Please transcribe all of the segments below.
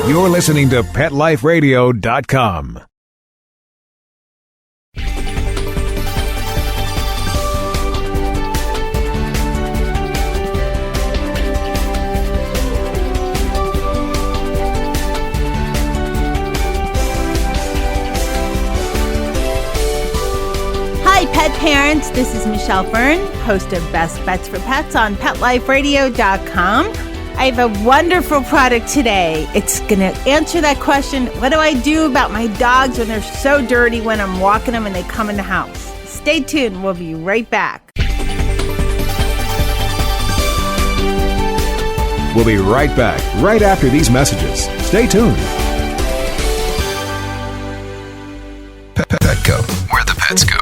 You're listening to PetLifeRadio.com. Hi, pet parents. This is Michelle Fern, host of Best Bets for Pets on PetLifeRadio.com. I have a wonderful product today. It's going to answer that question, what do I do about my dogs when they're so dirty when I'm walking them and they come in the house? Stay tuned. We'll be right back. We'll be right back, right after these messages. Stay tuned. Petco, where the pets go.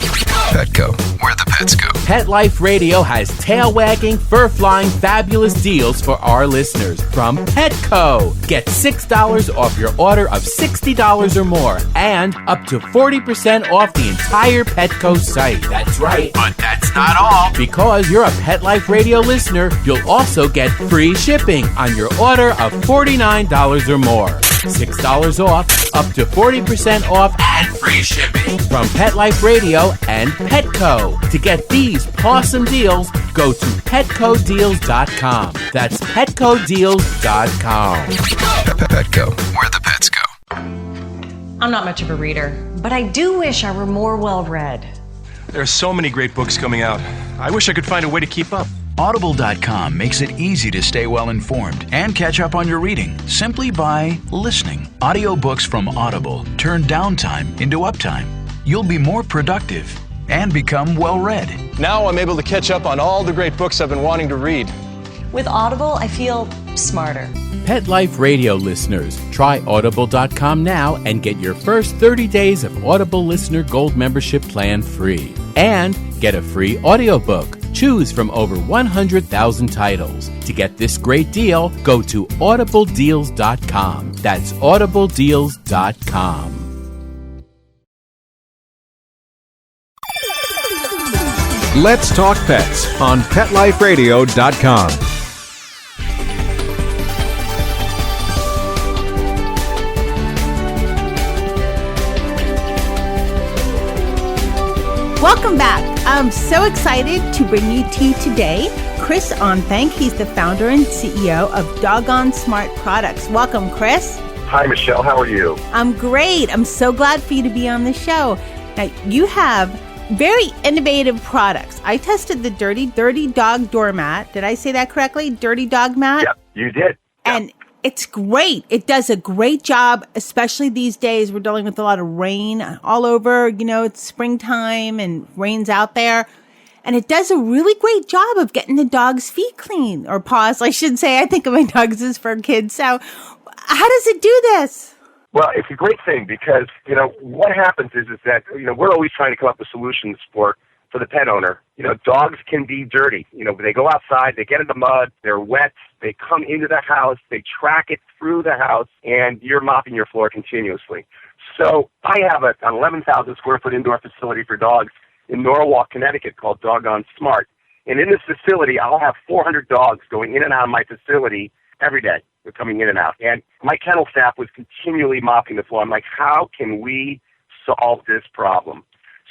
Petco, where the pets go. Pet Life Radio has tail-wagging, fur-flying, fabulous deals for our listeners from Petco. Get $6 off your order of $60 or more and up to 40% off the entire Petco site. That's right, but that's not all. Because you're a Pet Life Radio listener, you'll also get free shipping on your order of $49 or more. $6 off, up to 40% off, and free shipping from Pet Life Radio and Petco. To get these awesome deals, go to PetcoDeals.com. That's PetcoDeals.com. Petco, where the pets go. I'm not much of a reader, but I do wish I were more well-read. There are so many great books coming out. I wish I could find a way to keep up. Audible.com makes it easy to stay well informed and catch up on your reading simply by listening. Audiobooks from Audible turn downtime into uptime. You'll be more productive and become well read. Now I'm able to catch up on all the great books I've been wanting to read. With Audible, I feel smarter. Pet Life Radio listeners, try Audible.com now and get your first 30 days of Audible Listener Gold membership plan free. And get a free audiobook. Choose from over 100,000 titles. To get this great deal, go to audibledeals.com. That's audibledeals.com. Let's Talk Pets on PetLifeRadio.com. Welcome back. I'm so excited to bring you to today Chris Onthank. He's the founder and CEO of Doggone Smart Products. Welcome, Chris. Hi, Michelle. How are you? I'm great. I'm so glad for you to be on the show. Now, you have very innovative products. I tested the Dirty Dog Doormat. Did I say that correctly? Dirty Dog Mat? Yep, you did. And it's great. It does a great job, especially these days. We're dealing with a lot of rain all over. You know, it's springtime and rain's out there. And it does a really great job of getting the dog's feet clean, or paws, I should say. I think of my dogs as fur kids. So how does it do this? Well, it's a great thing because, what happens is that, we're always trying to come up with solutions for the pet owner. Dogs can be dirty. They go outside, they get in the mud, they're wet, they come into the house, they track it through the house, and you're mopping your floor continuously. So I have an 11,000 square foot indoor facility for dogs in Norwalk, Connecticut called Doggone Smart. And in this facility, I'll have 400 dogs going in and out of my facility every day. They're coming in and out. And my kennel staff was continually mopping the floor. I'm like, how can we solve this problem?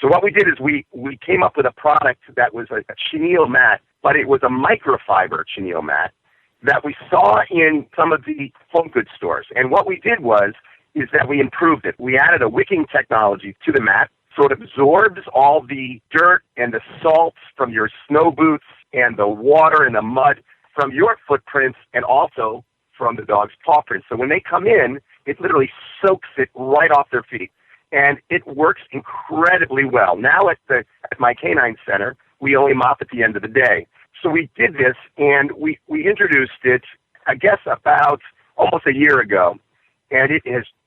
So what we did is we came up with a product that was a chenille mat, but it was a microfiber chenille mat that we saw in some of the home goods stores. And what we did is that we improved it. We added a wicking technology to the mat, so it absorbs all the dirt and the salts from your snow boots and the water and the mud from your footprints and also from the dog's paw prints. So when they come in, it literally soaks it right off their feet. And it works incredibly well. Now at my canine center, we only mop at the end of the day. So we did this, and we introduced it, I guess, about almost a year ago. And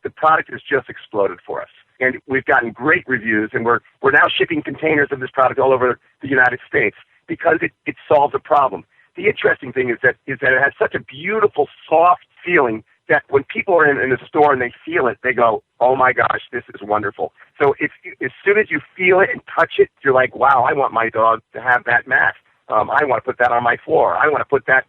the product has just exploded for us. And we've gotten great reviews, and we're now shipping containers of this product all over the United States because it solves a problem. The interesting thing is that it has such a beautiful, soft feeling that when people are in the store and they feel it, they go, oh my gosh, this is wonderful. So as soon as you feel it and touch it, you're like, wow, I want my dog to have that mat. I want to put that on my floor. I want to put that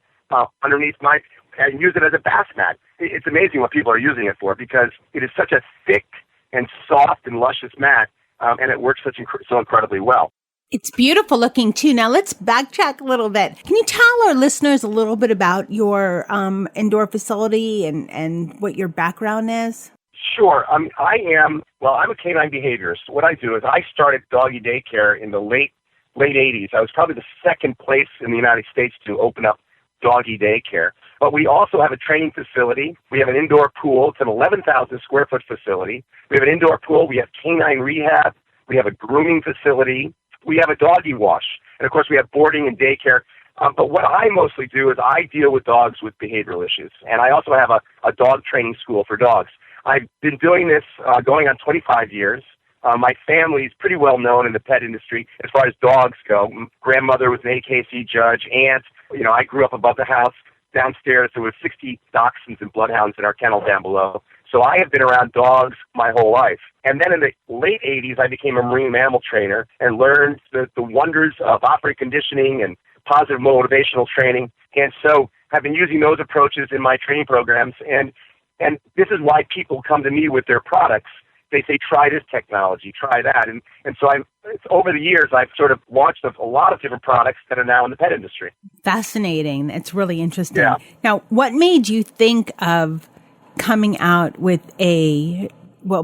underneath my and use it as a bath mat. It's amazing what people are using it for because it is such a thick and soft and luscious mat, and it works so incredibly well. It's beautiful looking too. Now let's backtrack a little bit. Can you tell our listeners a little bit about your indoor facility and what your background is? Sure. I'm a canine behaviorist. What I do is I started doggy daycare in the late 80s. I was probably the second place in the United States to open up doggy daycare. But we also have a training facility. We have an indoor pool. It's an 11,000 square foot facility. We have an indoor pool. We have canine rehab. We have a grooming facility. We have a doggy wash. And of course, we have boarding and daycare. But what I mostly do is I deal with dogs with behavioral issues. And I also have a dog training school for dogs. I've been doing this going on 25 years. My family is pretty well known in the pet industry as far as dogs go. Grandmother was an AKC judge. Aunt, I grew up above the house. Downstairs, there were 60 dachshunds and bloodhounds in our kennel down below. So I have been around dogs my whole life. And then in the late 80s, I became a marine mammal trainer and learned the wonders of operant conditioning and positive motivational training. And so I've been using those approaches in my training programs. And this is why people come to me with their products. They say, try this technology, try that. And so over the years, I've sort of launched a lot of different products that are now in the pet industry. Fascinating. It's really interesting. Yeah. Now, what made you think of coming out with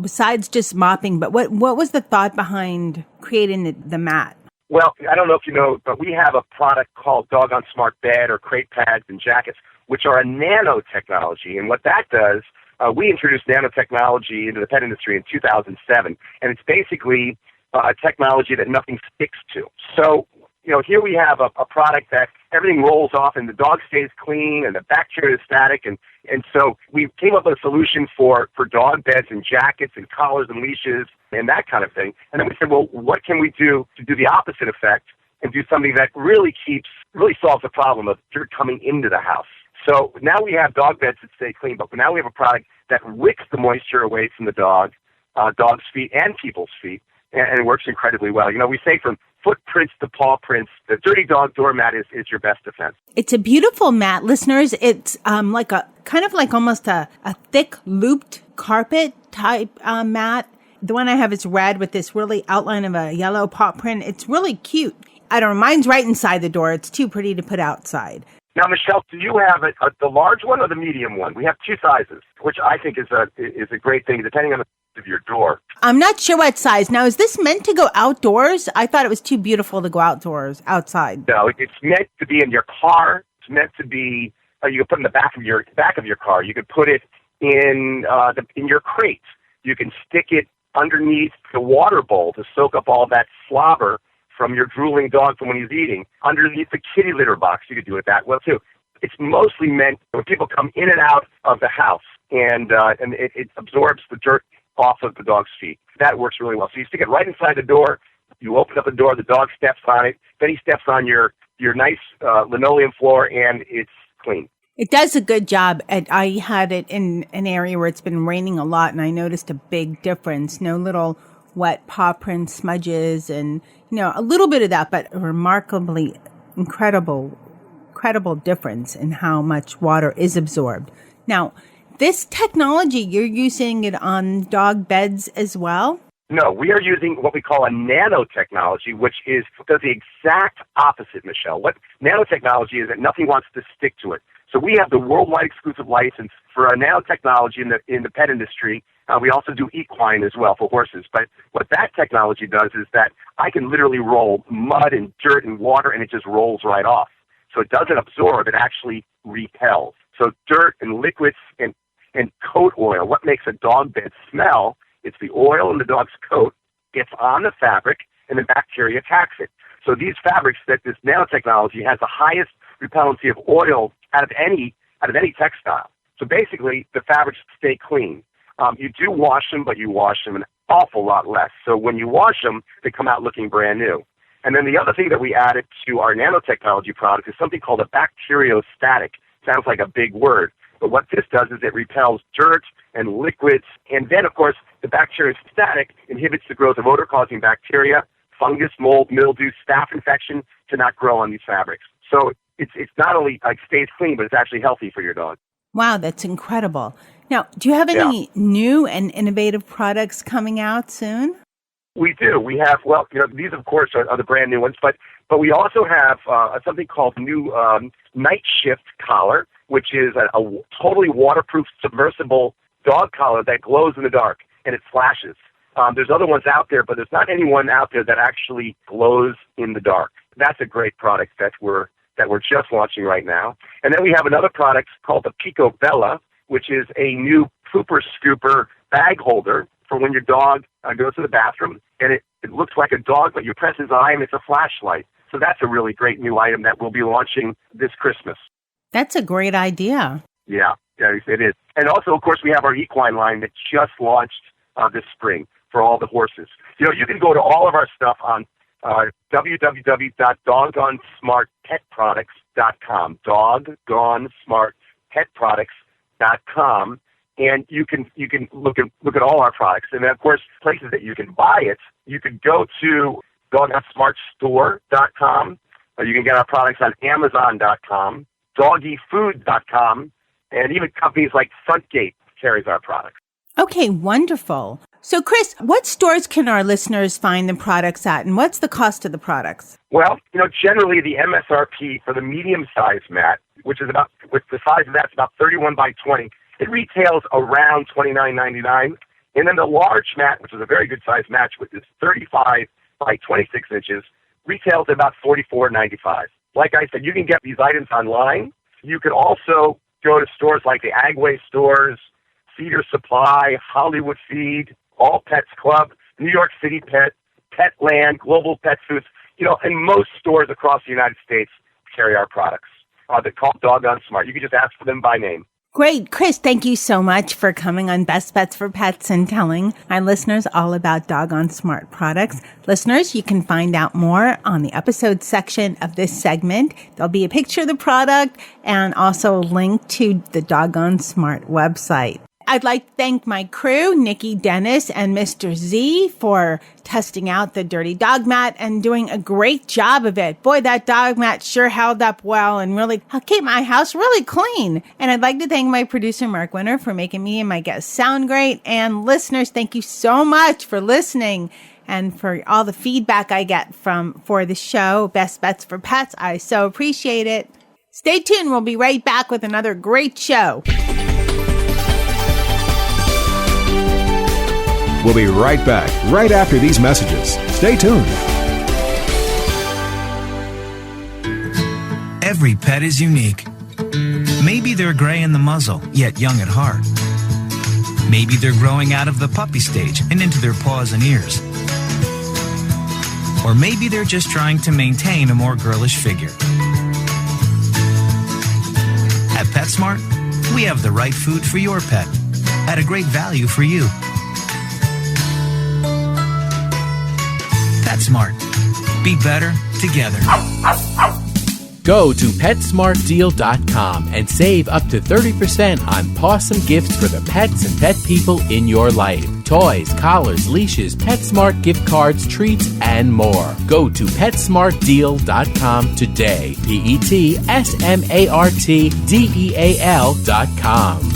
besides just mopping, but what was the thought behind creating the mat? Well, I don't know if you know, but we have a product called Doggone Smart Bed or crate pads and jackets, which are a nanotechnology. And what that does, we introduced nanotechnology into the pet industry in 2007, and it's basically a technology that nothing sticks to. So, here we have a product that everything rolls off and the dog stays clean and the bacteria is static. And so we came up with a solution for dog beds and jackets and collars and leashes and that kind of thing. And then we said, well, what can we do to do the opposite effect and do something that really solves the problem of dirt coming into the house? So now we have dog beds that stay clean, but now we have a product that wicks the moisture away from the dog's feet and people's feet, and it works incredibly well. We say from footprints to paw prints, the Dirty Dog Doormat is your best defense. It's a beautiful mat, listeners. It's like almost a thick looped carpet type mat. The one I have is red with this really outline of a yellow paw print. It's really cute. I don't know, mine's right inside the door. It's too pretty to put outside. Now, Michelle, do you have the large one or the medium one? We have two sizes, which I think is a great thing, depending on the size of your door. I'm not sure what size. Now, is this meant to go outdoors? I thought it was too beautiful to go outside. No, it's meant to be in your car. It's meant to be. You can put it in the back of your car. You could put it in your crate. You can stick it underneath the water bowl to soak up all that slobber from your drooling dog from when he's eating. Underneath the kitty litter box, you could do it that well too. It's mostly meant when people come in and out of the house, and it absorbs the dirt off of the dog's feet. That works really well. So you stick it right inside the door. You open up the door, the dog steps on it, then he steps on your nice linoleum floor, and it's clean. It does a good job. I had it in an area where it's been raining a lot, and I noticed a big difference. No little wet paw print smudges and, a little bit of that, but a remarkably incredible difference in how much water is absorbed. Now, this technology, you're using it on dog beds as well? No, we are using what we call a nanotechnology, which does the exact opposite, Michelle. What nanotechnology is that nothing wants to stick to it. So we have the worldwide exclusive license for our nanotechnology in the pet industry. We also do equine as well for horses. But what that technology does is that I can literally roll mud and dirt and water, and it just rolls right off. So it doesn't absorb, it actually repels. So dirt and liquids and coat oil, what makes a dog bed smell, it's the oil in the dog's coat, gets on the fabric, and the bacteria attacks it. So these fabrics, that this nanotechnology has the highest repellency of oil out of any textile. So basically, the fabrics stay clean. You do wash them, but you wash them an awful lot less. So when you wash them, they come out looking brand new. And then the other thing that we added to our nanotechnology product is something called a bacteriostatic. Sounds like a big word. But what this does is it repels dirt and liquids. And then, of course, the bacteriostatic inhibits the growth of odor-causing bacteria, fungus, mold, mildew, staph infection to not grow on these fabrics. So it's not only like stays clean, but it's actually healthy for your dog. Wow, that's incredible. Now, do you have any new and innovative products coming out soon? We do. We have, well, these, of course, are the brand new ones, but we also have something called new Night Shift collar, which is a totally waterproof, submersible dog collar that glows in the dark, and it flashes. There's other ones out there, but there's not anyone out there that actually glows in the dark. That's a great product that we're just launching right now. And then we have another product called the Pico Bella, which is a new pooper scooper bag holder for when your dog goes to the bathroom, and it looks like a dog, but you press his eye and it's a flashlight. So that's a really great new item that we'll be launching this Christmas. That's a great idea. Yeah, it is. And also, of course, we have our equine line that just launched this spring for all the horses. You can go to all of our stuff on www.doggonesmartpetproducts.com, doggonesmartpetproducts.com, and you can look at all our products. And then, of course, places that you can buy it, you can go to doggonesmartstore.com, or you can get our products on Amazon.com, doggyfood.com, and even companies like Frontgate carries our products. Okay, wonderful. So, Chris, what stores can our listeners find the products at, and what's the cost of the products? Well, generally the MSRP for the medium-sized mat, which the size of that's about 31 by 20, it retails around $29.99. And then the large mat, which is a very good-sized mat, which is 35 by 26 inches, retails at about $44.95. Like I said, you can get these items online. You can also go to stores like the Agway stores, Feeder Supply, Hollywood Feed, All Pets Club, New York City Pet, Petland, Global Pet Foods, and most stores across the United States carry our products. They're called Doggone Smart. You can just ask for them by name. Great. Chris, thank you so much for coming on Best Bets for Pets and telling my listeners all about Doggone Smart products. Listeners, you can find out more on the episode section of this segment. There'll be a picture of the product and also a link to the Doggone Smart website. I'd like to thank my crew, Nikki Dennis and Mr. Z, for testing out the Dirty Dog Mat and doing a great job of it. Boy, that dog mat sure held up well and really kept my house really clean. And I'd like to thank my producer, Mark Winter, for making me and my guests sound great. And listeners, thank you so much for listening and for all the feedback I get for the show, Best Bets for Pets. I so appreciate it. Stay tuned. We'll be right back with another great show. We'll be right back, right after these messages. Stay tuned. Every pet is unique. Maybe they're gray in the muzzle, yet young at heart. Maybe they're growing out of the puppy stage and into their paws and ears. Or maybe they're just trying to maintain a more girlish figure. At PetSmart, we have the right food for your pet at a great value for you. PetSmart. Be better together. Go to PetSmartDeal.com and save up to 30% on awesome gifts for the pets and pet people in your life. Toys, collars, leashes, PetSmart gift cards, treats, and more. Go to PetSmartDeal.com today. PetSmartDeal.com.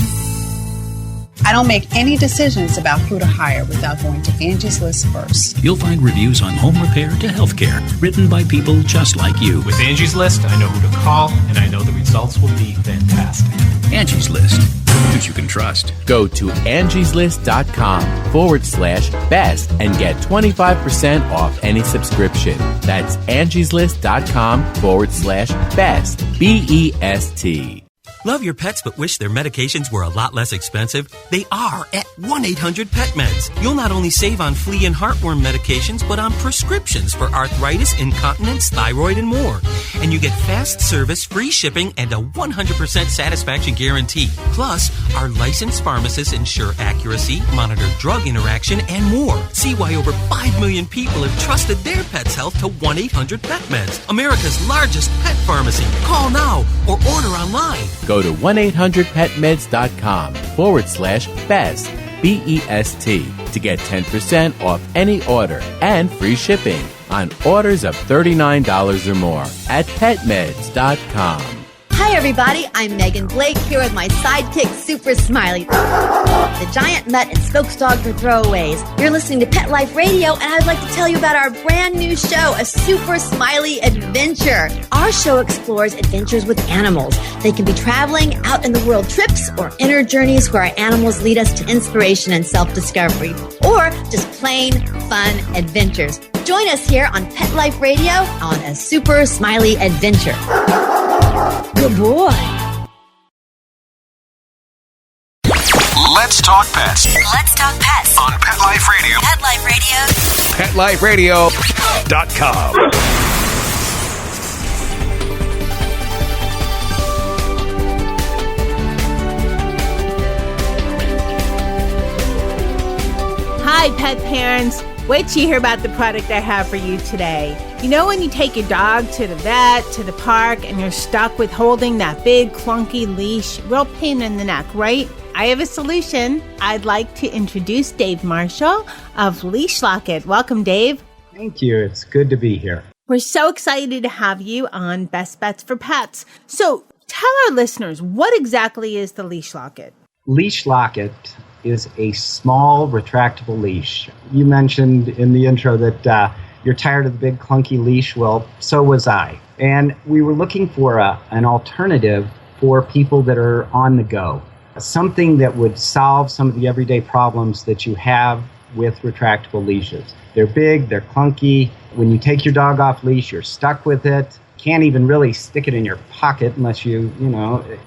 I don't make any decisions about who to hire without going to Angie's List first. You'll find reviews on home repair to healthcare, written by people just like you. With Angie's List, I know who to call, and I know the results will be fantastic. Angie's List. Who you can trust. Go to angieslist.com/best and get 25% off any subscription. That's angieslist.com/best. BEST. Love your pets but wish their medications were a lot less expensive? They are at 1-800-PET-MEDS. You'll not only save on flea and heartworm medications, but on prescriptions for arthritis, incontinence, thyroid, and more. And you get fast service, free shipping, and a 100% satisfaction guarantee. Plus, our licensed pharmacists ensure accuracy, monitor drug interaction, and more. See why over 5 million people have trusted their pet's health to 1-800-PET-MEDS, America's largest pet pharmacy. Call now or order online. Go to 1-800-PetMeds.com/best, BEST, to get 10% off any order and free shipping on orders of $39 or more at PetMeds.com. Hi everybody, I'm Megan Blake here with my sidekick Super Smiley, the giant mutt and spokes dog for throwaways. You're listening to Pet Life Radio, and I'd like to tell you about our brand new show, A Super Smiley Adventure. Our show explores adventures with animals. They can be traveling, out in the world trips, or inner journeys where our animals lead us to inspiration and self-discovery, or just plain fun adventures. Join us here on Pet Life Radio on A Super Smiley Adventure. Good boy. Let's talk pets. Let's talk pets On Pet Life Radio. Pet Life Radio. PetLifeRadio.com. Hi, pet parents. Wait till you hear about the product I have for you today. You know when you take your dog to the vet, to the park, and you're stuck with holding that big, clunky leash? Real pain in the neck, right? I have a solution. I'd like to introduce Dave Marshall of LeashLocket. Welcome, Dave. Thank you. It's good to be here. We're so excited to have you on Best Bets for Pets. So tell our listeners, what exactly is the LeashLocket? LeashLocket is a small retractable leash. You mentioned in the intro that you're tired of the big clunky leash. Well, so was I. And we were looking for an alternative for people that are on the go. Something that would solve some of the everyday problems that you have with retractable leashes. They're big, they're clunky. When you take your dog off leash, you're stuck with it. Can't even really stick it in your pocket unless you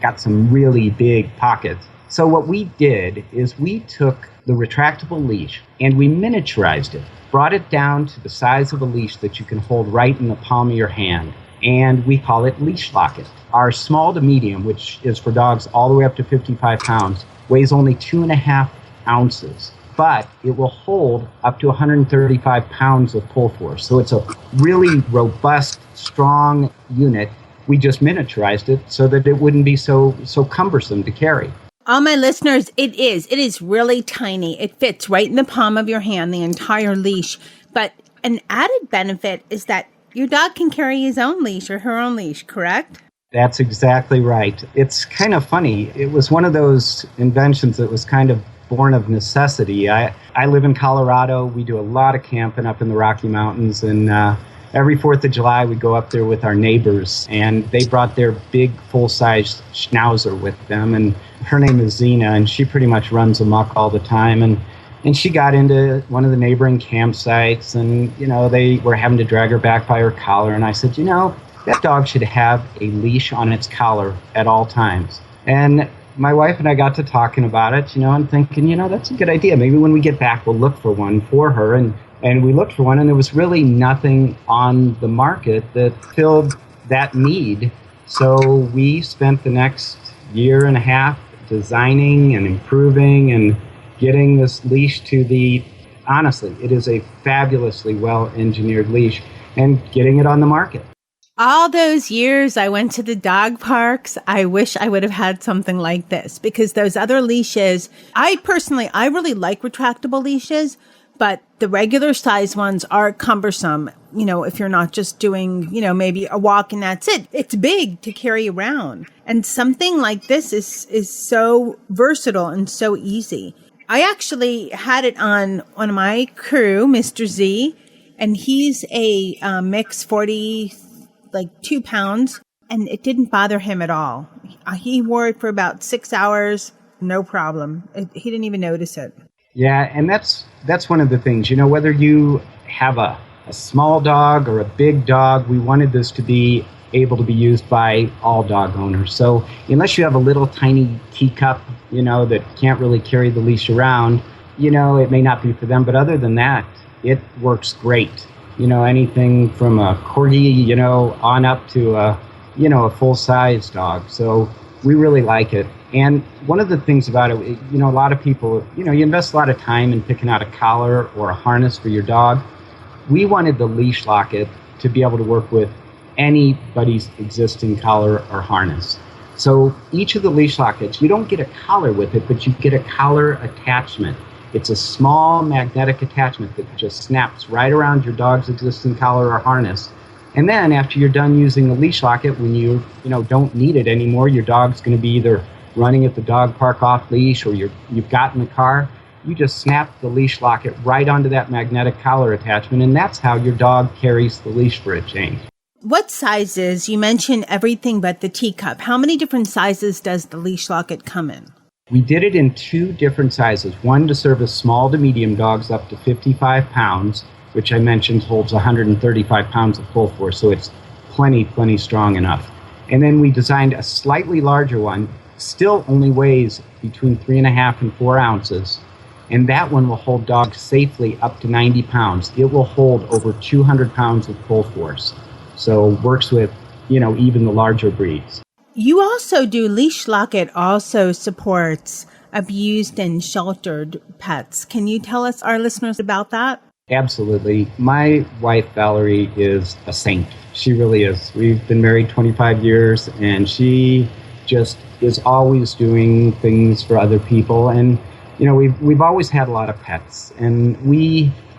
got some really big pockets. So what we did is we took the retractable leash and we miniaturized it, brought it down to the size of a leash that you can hold right in the palm of your hand, and we call it LeashLocket. Our small to medium, which is for dogs all the way up to 55 pounds, weighs only 2.5 ounces, but it will hold up to 135 pounds of pull force. So it's a really robust, strong unit. We just miniaturized it so that it wouldn't be so cumbersome to carry. All my listeners, it is really tiny. It fits right in the palm of your hand, the entire leash. But an added benefit is that your dog can carry his own leash or her own leash, correct? That's exactly right. It's kind of funny. It was one of those inventions that was kind of born of necessity. I live in Colorado. We do a lot of camping up in the Rocky Mountains, and every 4th of July, we go up there with our neighbors, and they brought their big, full-size schnauzer with them, and her name is Zena, and she pretty much runs amok all the time, and she got into one of the neighboring campsites, and, they were having to drag her back by her collar, and I said, that dog should have a leash on its collar at all times. And my wife and I got to talking about it, and thinking, that's a good idea. Maybe when we get back, we'll look for one for her, and we looked for one, and there was really nothing on the market that filled that need. So we spent the next year and a half designing and improving and getting this leash to honestly, it is a fabulously well-engineered leash, and getting it on the market. All those years I went to the dog parks, I wish I would have had something like this, because those other leashes, I really like retractable leashes, but the regular size ones are cumbersome, if you're not just doing, maybe a walk and that's it. It's big to carry around. And something like this is so versatile and so easy. I actually had it on one of my crew, Mr. Z, and he's a mix 2 pounds, and it didn't bother him at all. He wore it for about 6 hours, no problem. He didn't even notice it. Yeah, and that's one of the things, whether you have a small dog or a big dog, we wanted this to be able to be used by all dog owners. So unless you have a little tiny teacup, that can't really carry the leash around, it may not be for them. But other than that, it works great. Anything from a corgi, on up to a full-size dog. So we really like it. And one of the things about it, a lot of people, you invest a lot of time in picking out a collar or a harness for your dog. We wanted the LeashLocket to be able to work with anybody's existing collar or harness. So each of the LeashLockets, you don't get a collar with it, but you get a collar attachment. It's a small magnetic attachment that just snaps right around your dog's existing collar or harness. And then after you're done using the LeashLocket, when you don't need it anymore, your dog's going to be either running at the dog park off leash or you've got in the car, you just snap the LeashLocket right onto that magnetic collar attachment, and that's how your dog carries the leash for a change. What sizes? You mentioned everything but the teacup. How many different sizes does the LeashLocket come in? We did it in 2 different sizes, one to service small to medium dogs up to 55 pounds, which I mentioned holds 135 pounds of full force, so it's plenty strong enough. And then we designed a slightly larger one, still only weighs between 3.5 and 4 ounces, and that one will hold dogs safely up to 90 pounds. It will hold over 200 pounds of full force, so works with, even the larger breeds. You also do, LeashLocket also supports abused and sheltered pets. Can you tell us, our listeners, about that? Absolutely. My wife, Valerie, is a saint. She really is. We've been married 25 years, and she just is always doing things for other people. And, we've always had a lot of pets. And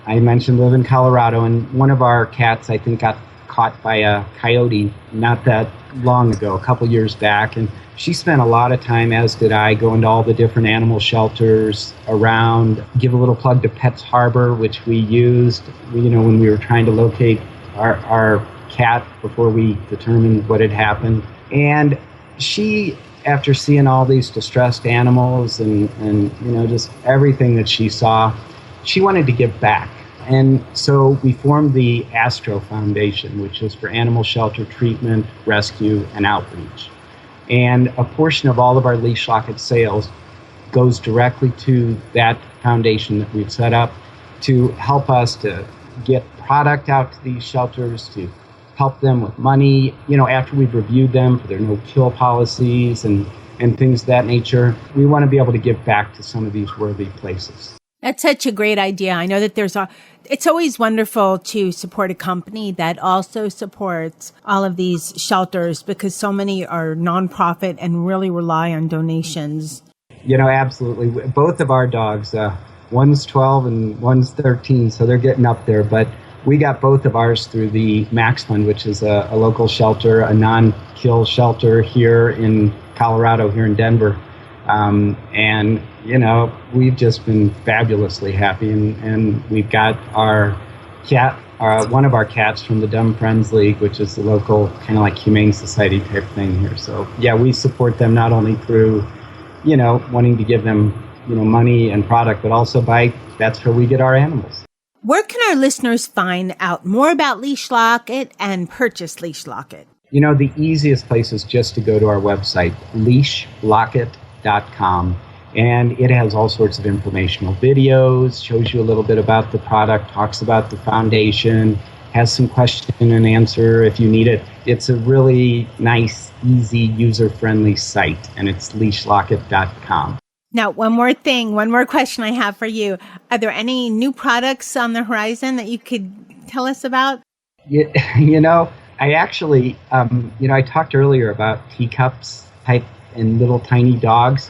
I mentioned, live in Colorado, and one of our cats, I think, got caught by a coyote not that long ago, a couple years back, and she spent a lot of time, as did I, going to all the different animal shelters around. Give a little plug to Pets Harbor, which we used, when we were trying to locate our cat before we determined what had happened. And she, after seeing all these distressed animals and just everything that she saw, she wanted to give back. And so we formed the Astro Foundation, which is for animal shelter treatment, rescue, and outreach. And a portion of all of our LeashLocket sales goes directly to that foundation that we've set up to help us to get product out to these shelters, to help them with money, after we've reviewed them for their no-kill policies and things of that nature. We want to be able to give back to some of these worthy places. That's such a great idea. I know that it's always wonderful to support a company that also supports all of these shelters, because so many are nonprofit and really rely on donations. Absolutely. Both of our dogs, one's 12 and one's 13, so they're getting up there. But we got both of ours through the Max Fund, which is a local shelter, a non-kill shelter here in Colorado, here in Denver. And we've just been fabulously happy, and we've got our cat, one of our cats from the Dumb Friends League, which is the local kind of like Humane Society type thing here. So yeah, we support them not only through, wanting to give them, money and product, but also that's where we get our animals. Where can our listeners find out more about LeashLocket and purchase LeashLocket? The easiest place is just to go to our website, leashlocket.com. And it has all sorts of informational videos, shows you a little bit about the product, talks about the foundation, has some question and answer if you need it. It's a really nice, easy, user-friendly site, and it's leashlocket.com. Now, one more question I have for you. Are there any new products on the horizon that you could tell us about? I actually, I talked earlier about teacups type and little tiny dogs.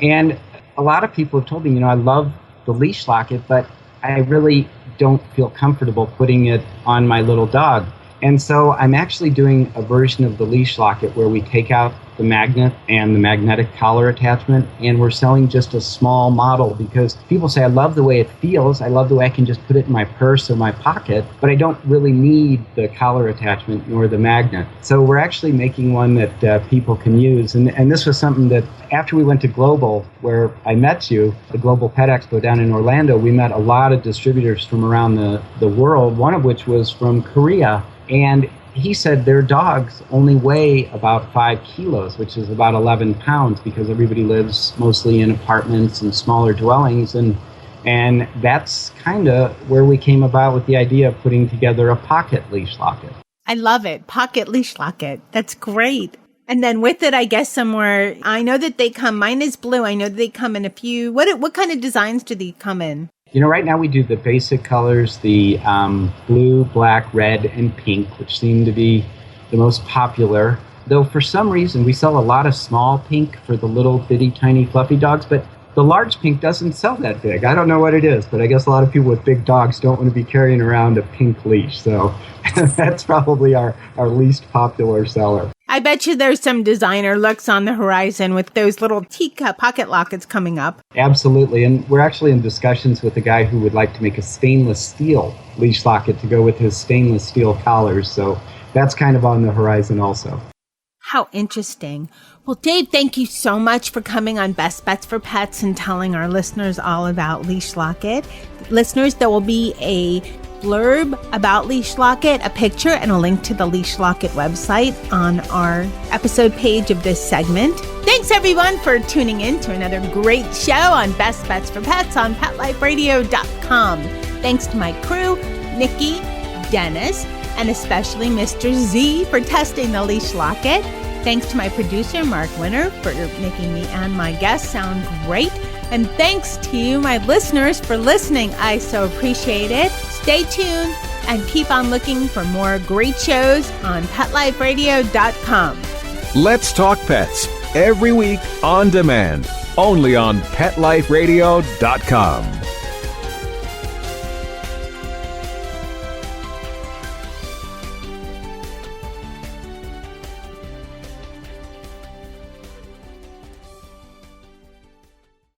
And a lot of people have told me, I love the LeashLocket, but I really don't feel comfortable putting it on my little dog. And so I'm actually doing a version of the LeashLocket where we take out the magnet and the magnetic collar attachment, and we're selling just a small model because people say, I love the way it feels. I love the way I can just put it in my purse or my pocket, but I don't really need the collar attachment nor the magnet. So we're actually making one that people can use. And this was something that after we went to Global, where I met you, the Global Pet Expo down in Orlando, we met a lot of distributors from around the world, one of which was from Korea. And he said their dogs only weigh about 5 kilos, which is about 11 pounds, because everybody lives mostly in apartments and smaller dwellings. And that's kind of where we came about with the idea of putting together a pocket LeashLocket. I love it. Pocket LeashLocket. That's great. And then with it, I guess somewhere, I know that they come, mine is blue. I know that they come in a few, what kind of designs do they come in? Right now we do the basic colors, the blue, black, red, and pink, which seem to be the most popular. Though for some reason we sell a lot of small pink for the little bitty tiny fluffy dogs, but The large pink doesn't sell that big. I don't know what it is, but I guess a lot of people with big dogs don't want to be carrying around a pink leash. So that's probably our least popular seller. I bet you there's some designer looks on the horizon with those little teacup pocket lockets coming up. Absolutely. And we're actually in discussions with a guy who would like to make a stainless steel leash locket to go with his stainless steel collars. So that's kind of on the horizon also. How interesting. Well, Dave, thank you so much for coming on Best Bets for Pets and telling our listeners all about LeashLocket. Listeners, there will be a blurb about LeashLocket, a picture, and a link to the LeashLocket website on our episode page of this segment. Thanks, everyone, for tuning in to another great show on Best Bets for Pets on PetLifeRadio.com. Thanks to my crew, Nikki, Dennis, and especially Mr. Z for testing the LeashLocket. Thanks to my producer, Mark Winter, for making me and my guests sound great. And thanks to you, my listeners, for listening. I so appreciate it. Stay tuned and keep on looking for more great shows on PetLifeRadio.com. Let's Talk Pets, every week on demand, only on PetLifeRadio.com.